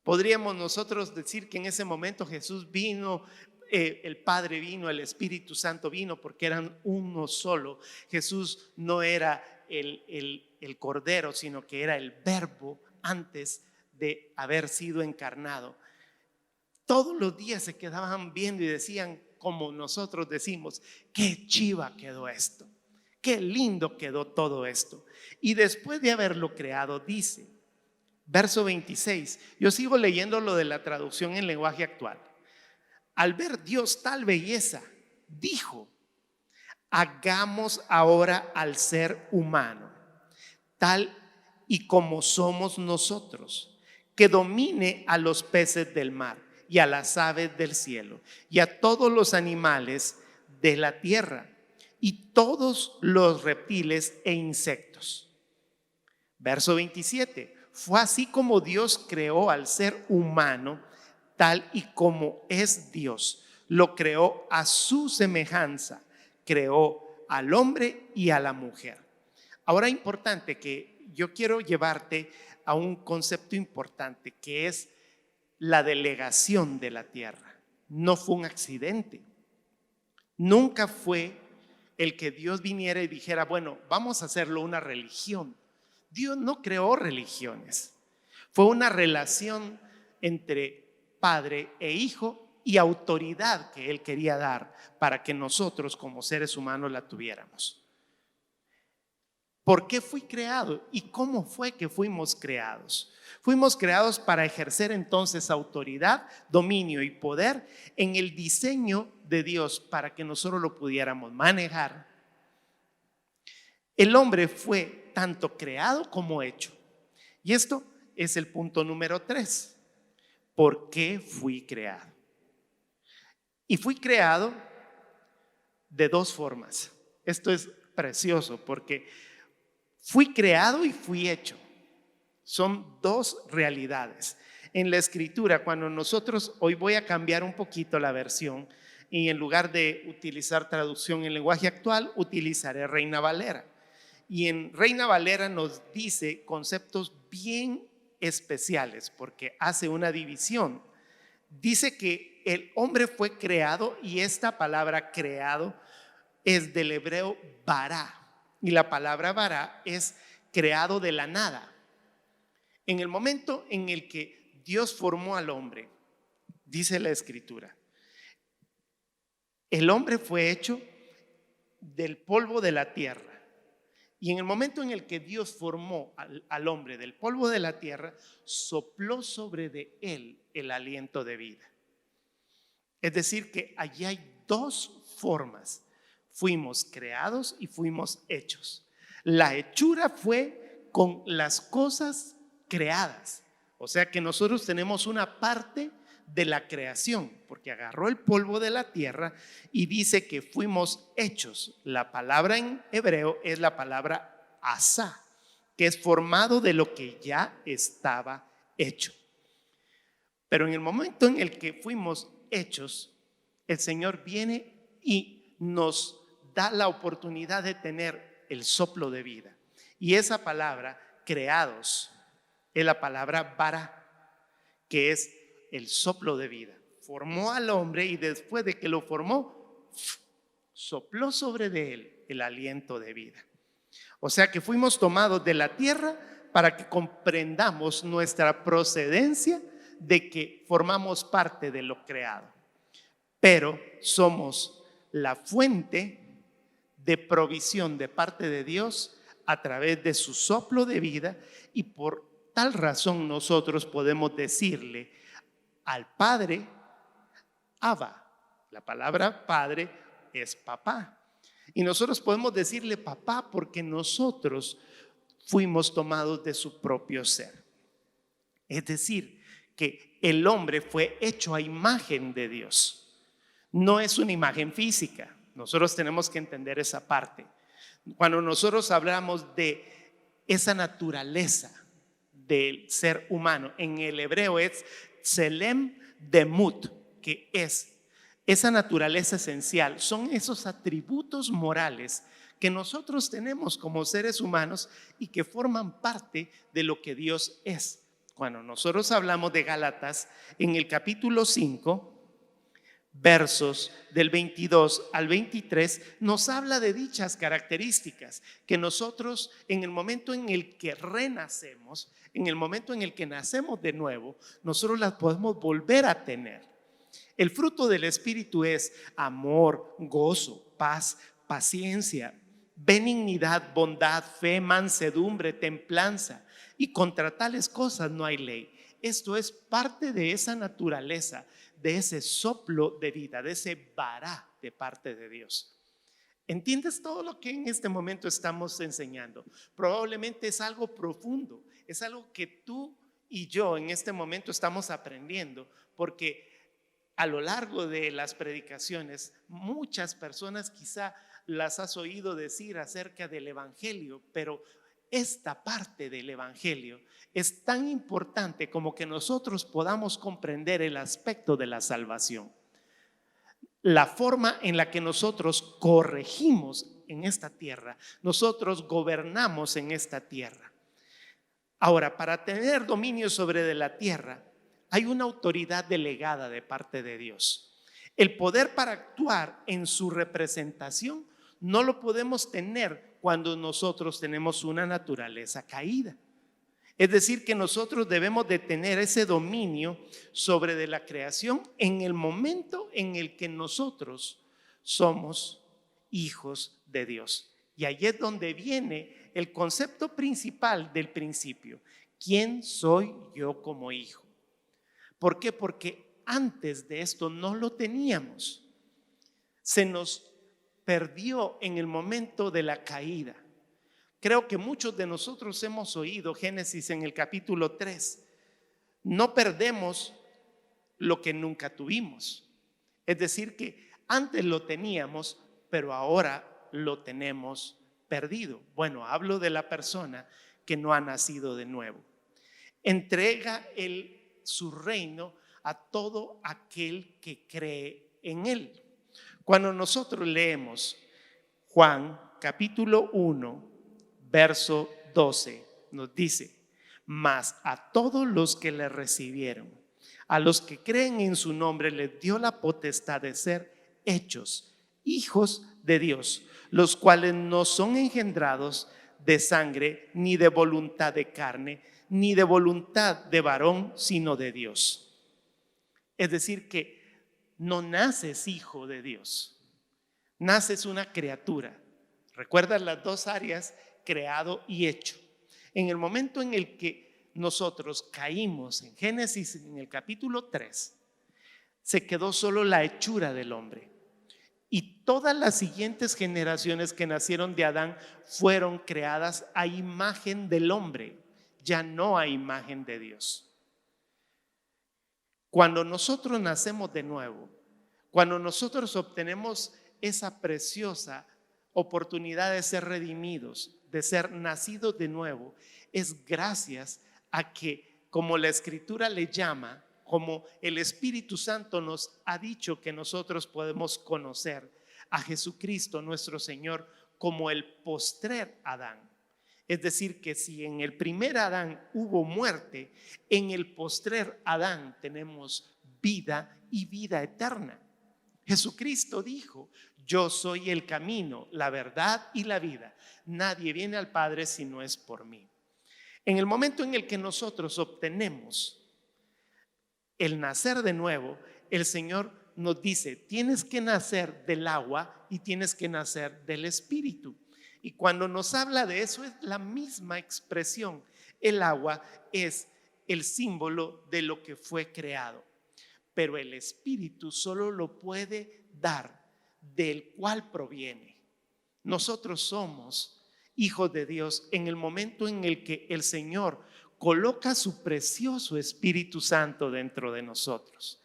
Podríamos nosotros decir que en ese momento Jesús vino, el Padre vino, el Espíritu Santo vino, porque eran uno solo. Jesús no era el Cordero, sino que era el Verbo antes de haber sido encarnado. Todos los días se quedaban viendo y decían, como nosotros decimos, qué chiva quedó esto, qué lindo quedó todo esto. Y después de haberlo creado, dice, verso 26, yo sigo leyendo lo de la traducción en lenguaje actual. Al ver Dios tal belleza, dijo, hagamos ahora al ser humano, tal y como somos nosotros, que domine a los peces del mar y a las aves del cielo y a todos los animales de la tierra y todos los reptiles e insectos. Verso 27, fue así como Dios creó al ser humano, tal y como es Dios. Lo creó a su semejanza, creó al hombre y a la mujer. Ahora importante que yo quiero llevarte a un concepto importante que es la delegación de la tierra. No fue un accidente. Nunca fue el que Dios viniera y dijera, bueno, vamos a hacerlo una religión. Dios no creó religiones. Fue una relación entre padre e hijo y autoridad que Él quería dar para que nosotros como seres humanos la tuviéramos. ¿Por qué fui creado y cómo fue que fuimos creados? Fuimos creados para ejercer entonces autoridad, dominio y poder en el diseño de Dios para que nosotros lo pudiéramos manejar. El hombre fue tanto creado como hecho. Y esto es el punto número 3. ¿Por qué fui creado? Y fui creado de dos formas. Esto es precioso porque fui creado y fui hecho. Son dos realidades. En la escritura, cuando nosotros, hoy voy a cambiar un poquito la versión y en lugar de utilizar traducción en lenguaje actual, utilizaré Reina Valera. Y en Reina Valera nos dice conceptos bien especiales porque hace una división. Dice que el hombre fue creado y esta palabra creado es del hebreo bara. Y la palabra bara es creado de la nada. En el momento en el que Dios formó al hombre, dice la escritura, el hombre fue hecho del polvo de la tierra. Y en el momento en el que Dios formó al hombre del polvo de la tierra, sopló sobre de él el aliento de vida. Es decir, que allí hay dos formas. Fuimos creados y fuimos hechos. La hechura fue con las cosas creadas. O sea que nosotros tenemos una parte de la creación, porque agarró el polvo de la tierra y dice que fuimos hechos. La palabra en hebreo es la palabra asá, que es formado de lo que ya estaba hecho. Pero en el momento en el que fuimos hechos, el Señor viene y nos da la oportunidad de tener el soplo de vida. Y esa palabra, creados, es la palabra bara, que es el soplo de vida. Formó al hombre y después de que lo formó, sopló sobre de él el aliento de vida. O sea que fuimos tomados de la tierra para que comprendamos nuestra procedencia de que formamos parte de lo creado. Pero somos la fuente de provisión de parte de Dios a través de su soplo de vida, y por tal razón nosotros podemos decirle al Padre, Abba. La palabra Padre es papá. Y nosotros podemos decirle papá porque nosotros fuimos tomados de su propio ser. Es decir, que el hombre fue hecho a imagen de Dios. No es una imagen física. Nosotros tenemos que entender esa parte. Cuando nosotros hablamos de esa naturaleza del ser humano, en el hebreo es Tselem Demut, que es esa naturaleza esencial. Son esos atributos morales que nosotros tenemos como seres humanos y que forman parte de lo que Dios es. Cuando nosotros hablamos de Gálatas, en el capítulo 5, versos del 22 al 23, nos habla de dichas características que nosotros, en el momento en el que renacemos, en el momento en el que nacemos de nuevo, nosotros las podemos volver a tener. El fruto del Espíritu es amor, gozo, paz, paciencia, benignidad, bondad, fe, mansedumbre, templanza, y contra tales cosas no hay ley. Esto es parte de esa naturaleza, de ese soplo de vida, de ese vará de parte de Dios. ¿Entiendes todo lo que en este momento estamos enseñando? Probablemente es algo profundo, es algo que tú y yo en este momento estamos aprendiendo, porque a lo largo de las predicaciones muchas personas quizá las has oído decir acerca del Evangelio, pero esta parte del Evangelio es tan importante como que nosotros podamos comprender el aspecto de la salvación. La forma en la que nosotros corregimos en esta tierra, nosotros gobernamos en esta tierra. Ahora, para tener dominio sobre de la tierra, hay una autoridad delegada de parte de Dios. El poder para actuar en su representación no lo podemos tener cuando nosotros tenemos una naturaleza caída. Es decir, que nosotros debemos de tener ese dominio sobre de la creación en el momento en el que nosotros somos hijos de Dios. Y ahí es donde viene el concepto principal del principio. ¿Quién soy yo como hijo? ¿Por qué? Porque antes de esto no lo teníamos. Se nos perdió en el momento de la caída. Creo que muchos de nosotros hemos oído Génesis en el capítulo 3. No perdemos lo que nunca tuvimos. Es decir, que antes lo teníamos, pero ahora lo tenemos perdido. Bueno, hablo de la persona que no ha nacido de nuevo. Entrega su reino a todo aquel que cree en él. Cuando nosotros leemos Juan capítulo 1, verso 12, nos dice: mas a todos los que le recibieron, a los que creen en su nombre, les dio la potestad de ser hechos hijos de Dios, los cuales no son engendrados de sangre, ni de voluntad de carne, ni de voluntad de varón, sino de Dios. Es decir, que no naces hijo de Dios, naces una criatura. ¿Recuerdas las dos áreas, creado y hecho? En el momento en el que nosotros caímos en Génesis, en el capítulo 3, se quedó solo la hechura del hombre. Y todas las siguientes generaciones que nacieron de Adán fueron creadas a imagen del hombre, ya no a imagen de Dios. Cuando nosotros nacemos de nuevo, cuando nosotros obtenemos esa preciosa oportunidad de ser redimidos, de ser nacidos de nuevo, es gracias a que, como la Escritura le llama, como el Espíritu Santo nos ha dicho que nosotros podemos conocer a Jesucristo nuestro Señor como el postrer Adán. Es decir, que si en el primer Adán hubo muerte, en el postrer Adán tenemos vida y vida eterna. Jesucristo dijo: yo soy el camino, la verdad y la vida. Nadie viene al Padre si no es por mí. En el momento en el que nosotros obtenemos el nacer de nuevo, el Señor nos dice: tienes que nacer del agua y tienes que nacer del Espíritu. Y cuando nos habla de eso es la misma expresión. El agua es el símbolo de lo que fue creado, pero el Espíritu solo lo puede dar del cual proviene. Nosotros somos hijos de Dios en el momento en el que el Señor coloca su precioso Espíritu Santo dentro de nosotros.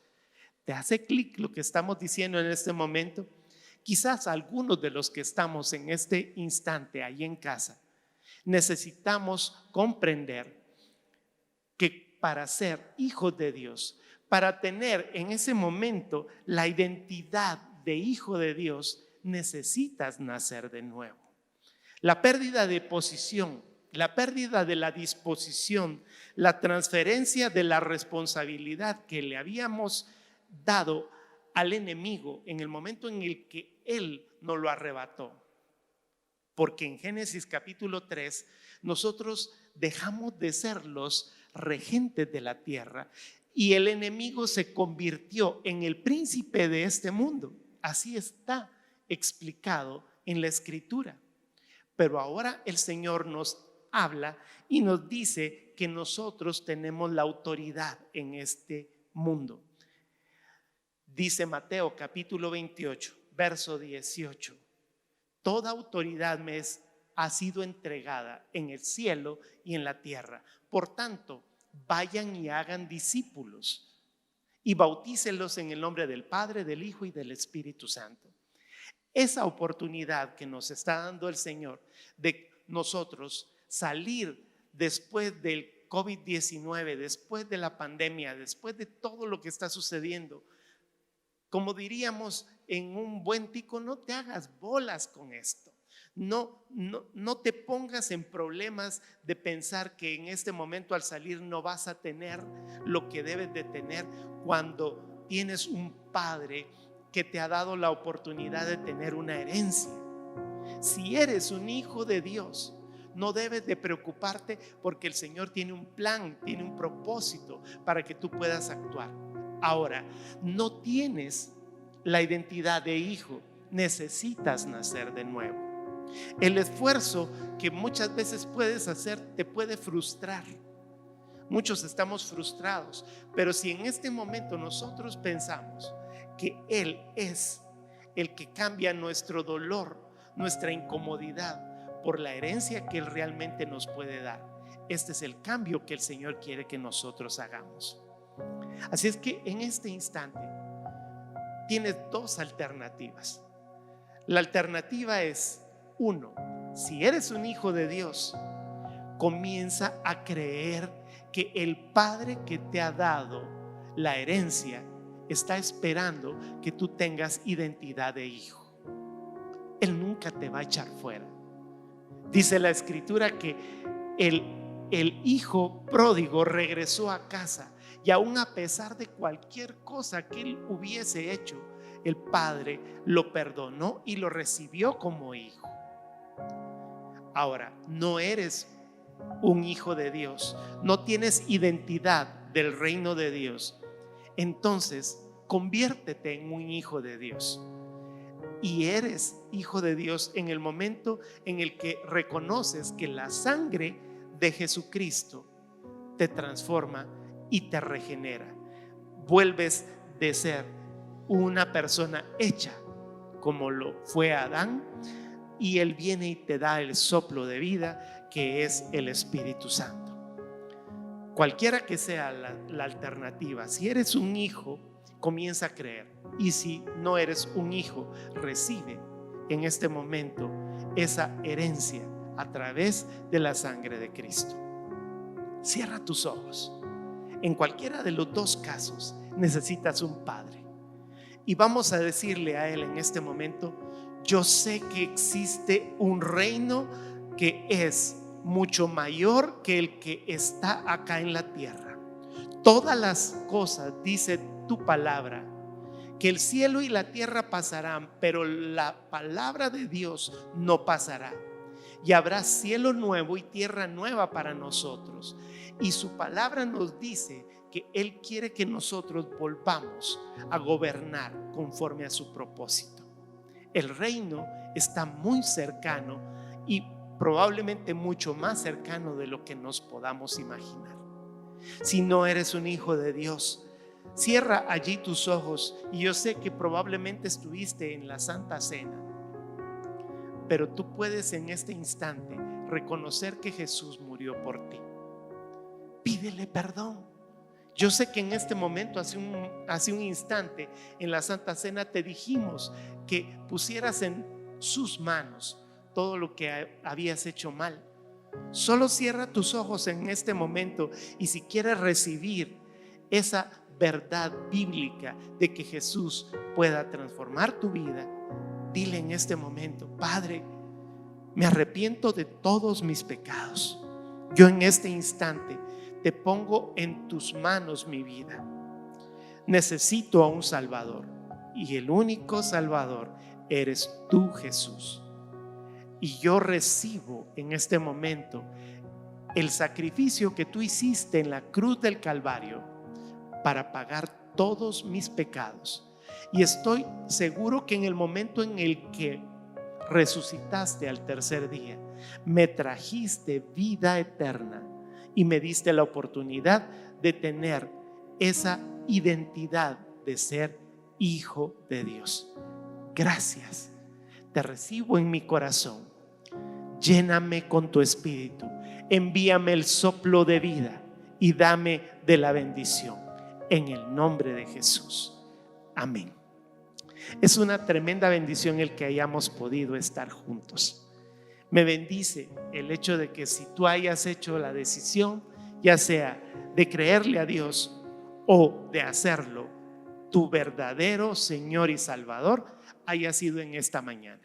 ¿Te hace clic lo que estamos diciendo en este momento? Quizás algunos de los que estamos en este instante ahí en casa necesitamos comprender que para ser hijos de Dios, para tener en ese momento la identidad de hijo de Dios, necesitas nacer de nuevo. La pérdida de posición, la pérdida de la disposición, la transferencia de la responsabilidad que le habíamos dado al enemigo en el momento en el que él nos lo arrebató. Porque en Génesis capítulo 3 nosotros dejamos de ser los regentes de la tierra y el enemigo se convirtió en el príncipe de este mundo. Así está explicado en la Escritura. Pero ahora el Señor nos habla y nos dice que nosotros tenemos la autoridad en este mundo. Dice Mateo capítulo 28, verso 18: toda autoridad me ha sido entregada en el cielo y en la tierra. Por tanto, vayan y hagan discípulos y bautícenlos en el nombre del Padre, del Hijo y del Espíritu Santo. Esa oportunidad que nos está dando el Señor de nosotros salir después del COVID-19, después de la pandemia, después de todo lo que está sucediendo, como diríamos en un buen tico, no te hagas bolas con esto. No te pongas en problemas de pensar que en este momento al salir no vas a tener lo que debes de tener cuando tienes un padre que te ha dado la oportunidad de tener una herencia. Si eres un hijo de Dios, no debes de preocuparte porque el Señor tiene un plan, tiene un propósito para que tú puedas actuar. Ahora, no tienes la identidad de hijo, necesitas nacer de nuevo. El esfuerzo que muchas veces puedes hacer te puede frustrar. Muchos estamos frustrados, pero si en este momento nosotros pensamos que Él es el que cambia nuestro dolor, nuestra incomodidad por la herencia que Él realmente nos puede dar, este es el cambio que el Señor quiere que nosotros hagamos. Así es que en este instante tienes dos alternativas. La alternativa es: uno, si eres un hijo de Dios, comienza a creer que el Padre que te ha dado la herencia está esperando que tú tengas identidad de hijo. Él nunca te va a echar fuera. Dice la Escritura que el hijo pródigo regresó a casa y aún a pesar de cualquier cosa que él hubiese hecho, el padre lo perdonó y lo recibió como hijo. Ahora, no eres un hijo de Dios, no tienes identidad del reino de Dios. Entonces, conviértete en un hijo de Dios. Y eres hijo de Dios en el momento en el que reconoces que la sangre de Jesucristo te transforma y te regenera. Vuelves de ser una persona hecha como lo fue Adán, y Él viene y te da el soplo de vida que es el Espíritu Santo. Cualquiera que sea la alternativa, si eres un hijo, comienza a creer. Y si no eres un hijo, recibe en este momento esa herencia a través de la sangre de Cristo. Cierra tus ojos. En cualquiera de los dos casos necesitas un padre. Y vamos a decirle a Él en este momento: yo sé que existe un reino que es mucho mayor que el que está acá en la tierra. Todas las cosas, dice tu palabra, que el cielo y la tierra pasarán, pero la palabra de Dios no pasará. Y habrá cielo nuevo y tierra nueva para nosotros. Y su palabra nos dice que Él quiere que nosotros volvamos a gobernar conforme a su propósito. El reino está muy cercano y probablemente mucho más cercano de lo que nos podamos imaginar. Si no eres un hijo de Dios, cierra allí tus ojos. Y yo sé que probablemente estuviste en la Santa Cena, pero tú puedes en este instante reconocer que Jesús murió por ti. Pídele perdón. Yo sé que en este momento, hace un instante, en la Santa Cena te dijimos que pusieras en sus manos todo lo que habías hecho mal. Solo cierra tus ojos en este momento, y si quieres recibir esa verdad bíblica de que Jesús pueda transformar tu vida, dile en este momento: Padre, me arrepiento de todos mis pecados. Yo en este instante te pongo en tus manos mi vida. Necesito a un Salvador, y el único Salvador eres tú, Jesús. Y yo recibo en este momento el sacrificio que tú hiciste en la cruz del Calvario para pagar todos mis pecados. Y estoy seguro que en el momento en el que resucitaste al tercer día, me trajiste vida eterna y me diste la oportunidad de tener esa identidad de ser hijo de Dios. Gracias. Te recibo en mi corazón. Lléname con tu espíritu. Envíame el soplo de vida y dame de la bendición. En el nombre de Jesús. Amén. Es una tremenda bendición el que hayamos podido estar juntos. Me bendice el hecho de que si tú hayas hecho la decisión, ya sea de creerle a Dios o de hacerlo tu verdadero Señor y Salvador, haya sido en esta mañana.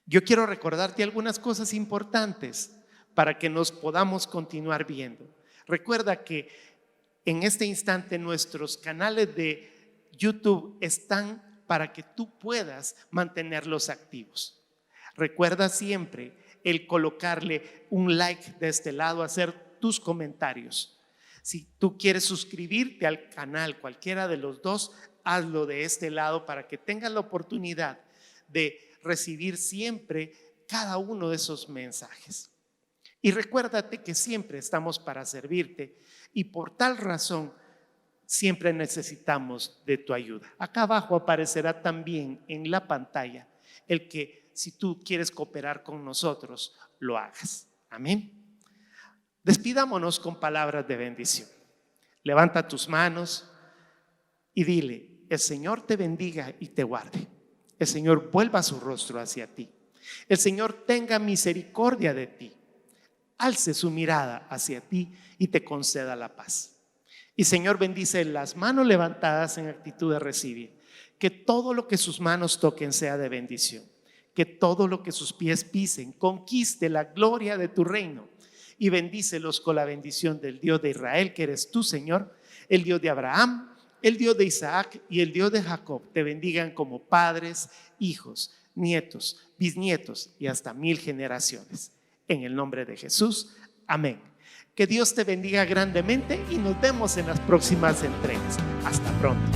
Yo quiero recordarte algunas cosas importantes para que nos podamos continuar viendo. Recuerda que en este instante nuestros canales de YouTube están para que tú puedas mantenerlos activos. Recuerda siempre el colocarle un like de este lado, hacer tus comentarios. Si tú quieres suscribirte al canal, cualquiera de los dos, hazlo de este lado para que tengas la oportunidad de recibir siempre cada uno de esos mensajes. Y recuérdate que siempre estamos para servirte, y por tal razón siempre necesitamos de tu ayuda. Acá abajo aparecerá también en la pantalla el que, si tú quieres cooperar con nosotros, lo hagas. Amén. Despidámonos con palabras de bendición. Levanta tus manos y dile: el Señor te bendiga y te guarde. El Señor vuelva su rostro hacia ti. El Señor tenga misericordia de ti. Alce su mirada hacia ti y te conceda la paz. Y Señor, bendice las manos levantadas en actitud de recibir. Que todo lo que sus manos toquen sea de bendición. Que todo lo que sus pies pisen conquiste la gloria de tu reino. Y bendícelos con la bendición del Dios de Israel, que eres tú, Señor, el Dios de Abraham, el Dios de Isaac y el Dios de Jacob. Te bendigan como padres, hijos, nietos, bisnietos y hasta 1000 generaciones. En el nombre de Jesús, amén. Que Dios te bendiga grandemente y nos vemos en las próximas entregas. Hasta pronto.